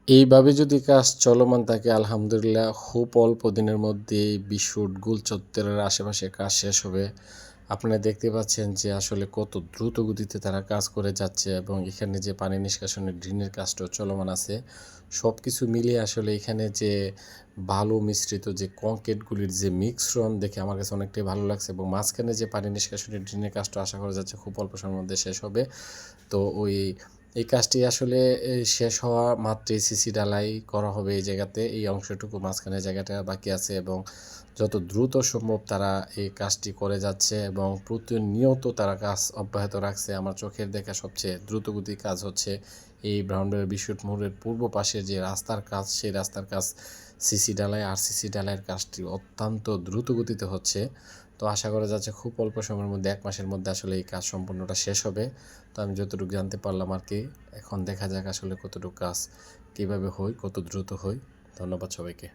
এইভাবে যদি কাজ চলমান থাকে আলহামদুলিল্লাহ খুব অল্প দিনের মধ্যেই বিশুট গোল চত্বরের আশেপাশে কাজ শেষ হবে। আপনারা দেখতে পাচ্ছেন যে আসলে কত দ্রুত গতিতে তারা কাজ করে যাচ্ছে এবং এখানে যে পানি নিষ্কাশনের ড্রেনের কাজটাও চলমান আছে। সব কিছু মিলিয়ে আসলে এখানে যে বালু মিশ্রিত যে কংক্রিটগুলির যে মিশ্রণ দেখে আমার কাছে অনেকটাই ভালো লাগছে এবং মাঝখানে যে পানি নিষ্কাশনের ড্রেনের কাজটা আশা করা যাচ্ছে খুব অল্প সময়ের মধ্যে শেষ হবে। তো এই কাজটি আসলে শেষ হওয়া মাত্রই সিসি ঢালাই করা হবে এই জায়গাতে। এই অংশটুকু মাঝখানের জায়গাটা বাকি আছে এবং যত দ্রুত সম্ভব তারা এই কাজটি করে যাচ্ছে এবং প্রতিনিয়ত তারা কাজ অব্যাহত রাখছে। আমার চোখের দেখা সবচেয়ে দ্রুতগতির কাজ হচ্ছে এই ব্রাউনবাড়িয়া বিশুট মোড়ের পূর্ব পাশে যে রাস্তার কাজ, সেই রাস্তার কাজ সিসি ঢালাই আর সিসি ঢালাইয়ের কাজটি অত্যন্ত দ্রুত গতিতে হচ্ছে। তো আশা করা যাচ্ছে খুব অল্প সময়ের মধ্যে ১ মাসের মধ্যে আসলে এই কাজ সম্পূর্ণটা শেষ হবে। তো আমি যতটুকু জানতে পারলাম আর কি। এখন দেখা যাক আসলে কতটুকু কাজ কীভাবে হয়, কত দ্রুত হয়। ধন্যবাদ সবাইকে।